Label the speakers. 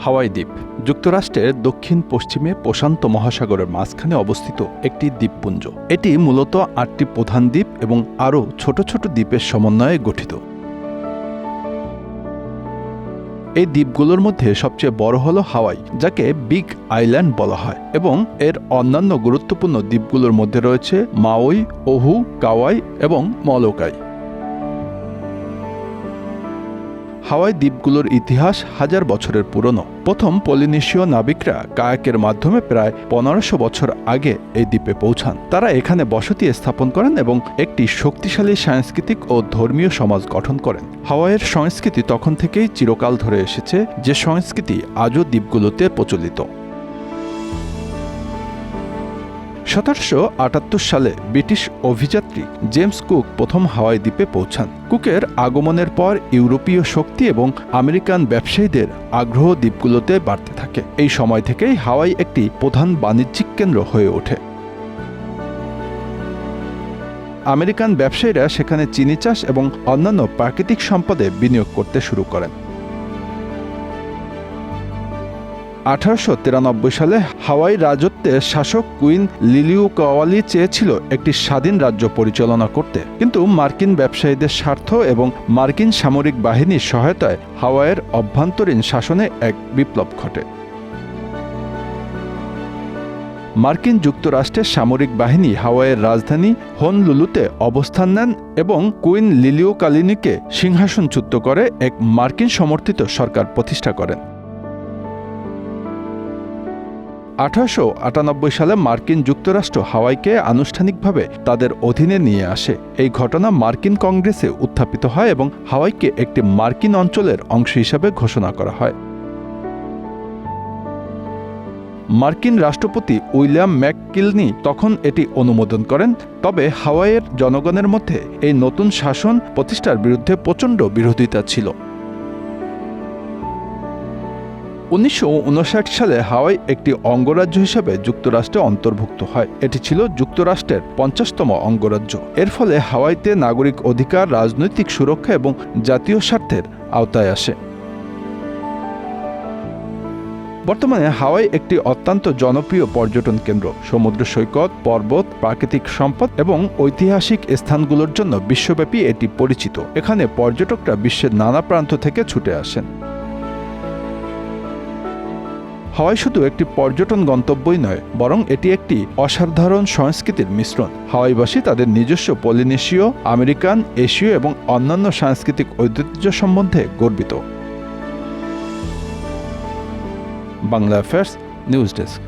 Speaker 1: হাওয়াই দ্বীপ যুক্তরাষ্ট্রের দক্ষিণ পশ্চিমে প্রশান্ত মহাসাগরের মাঝখানে অবস্থিত একটি দ্বীপপুঞ্জ। এটি মূলত ৮টি প্রধান দ্বীপ এবং আরও ছোট ছোট দ্বীপের সমন্বয়ে গঠিত। এই দ্বীপগুলোর মধ্যে সবচেয়ে বড় হল হাওয়াই, যাকে বিগ আইল্যান্ড বলা হয়, এবং এর অন্যান্য গুরুত্বপূর্ণ দ্বীপগুলোর মধ্যে রয়েছে মাউই, ওহু, কাওয়াই এবং মলোকাই। হাওয়াই দ্বীপগুলোর ইতিহাস হাজার বছরের পুরনো। প্রথম পলিনেশীয় নাবিকরা কায়াকের মাধ্যমে প্রায় ১৫০০ বছর আগে এই দ্বীপে পৌঁছান। তারা এখানে বসতি স্থাপন করেন এবং একটি শক্তিশালী সাংস্কৃতিক ও ধর্মীয় সমাজ গঠন করেন। হাওয়াইয়ের সংস্কৃতি তখন থেকেই চিরকাল ধরে এসেছে, যে সংস্কৃতি আজও দ্বীপগুলোতে প্রচলিত। ১৭৭৮ সালে ব্রিটিশ অভিযাত্রী জেমস কুক প্রথম হাওয়াই দ্বীপে পৌঁছান। কুকের আগমনের পর ইউরোপীয় শক্তি এবং আমেরিকান ব্যবসায়ীদের আগ্রহ দ্বীপগুলোতে বাড়তে থাকে। এই সময় থেকেই হাওয়াই একটি প্রধান বাণিজ্যিক কেন্দ্র হয়ে ওঠে। আমেরিকান ব্যবসায়ীরা সেখানে চিনি চাষ এবং অন্যান্য প্রাকৃতিক সম্পদে বিনিয়োগ করতে শুরু করেন। ১৮৯৩ সালে হাওয়াই রাজত্বের শাসক কুইন লিলিউকাওয়ালি চেয়েছিল একটি স্বাধীন রাজ্য পরিচালনা করতে, কিন্তু মার্কিন ব্যবসায়ীদের স্বার্থ এবং মার্কিন সামরিক বাহিনীর সহায়তায় হাওয়াইয়ের অভ্যন্তরীণ শাসনে এক বিপ্লব ঘটে। মার্কিন যুক্তরাষ্ট্রের সামরিক বাহিনী হাওয়াইয়ের রাজধানী হনলুলুতে অবস্থান নেন এবং কুইন লিলিউকাওয়ালিকে সিংহাসনচ্যুত করে এক মার্কিন সমর্থিত সরকার প্রতিষ্ঠা করেন। ১৮৯৮ সালে মার্কিন যুক্তরাষ্ট্র হাওয়াইকে আনুষ্ঠানিকভাবে তাদের অধীনে নিয়ে আসে। এই ঘটনা মার্কিন কংগ্রেসে উত্থাপিত হয় এবং হাওয়াইকে একটি মার্কিন অঞ্চলের অংশ হিসাবে ঘোষণা করা হয়। মার্কিন রাষ্ট্রপতি উইলিয়াম ম্যাককিনলি তখন এটি অনুমোদন করেন, তবে হাওয়াইয়ের জনগণের মধ্যে এই নতুন শাসন প্রতিষ্ঠার বিরুদ্ধে প্রচণ্ড বিরোধিতা ছিল। ১৯৫৯ সালে হাওয়াই একটি অঙ্গরাজ্য হিসেবে যুক্তরাষ্ট্রে অন্তর্ভুক্ত হয়। এটি ছিল যুক্তরাষ্ট্রের ৫০তম অঙ্গরাজ্য। এর ফলে হাওয়াইতে নাগরিক অধিকার, রাজনৈতিক সুরক্ষা এবং জাতীয় স্বার্থের আওতায় আসে। বর্তমানে হাওয়াই একটি অত্যন্ত জনপ্রিয় পর্যটন কেন্দ্র। সমুদ্র সৈকত, পর্বত, প্রাকৃতিক সম্পদ এবং ঐতিহাসিক স্থানগুলোর জন্য বিশ্বব্যাপী এটি পরিচিত। এখানে পর্যটকরা বিশ্বের নানা প্রান্ত থেকে ছুটে আসেন। হাওয়াই শুধু একটি পর্যটন গন্তব্যই নয়, বরং এটি একটি অসাধারণ সংস্কৃতির মিশ্রণ। হাওয়াইবাসী তাদের নিজস্ব পলিনেশীয়, আমেরিকান, এশীয় এবং অন্যান্য সাংস্কৃতিক ঐতিহ্য সম্বন্ধে গর্বিত। Bangla affairs news desk.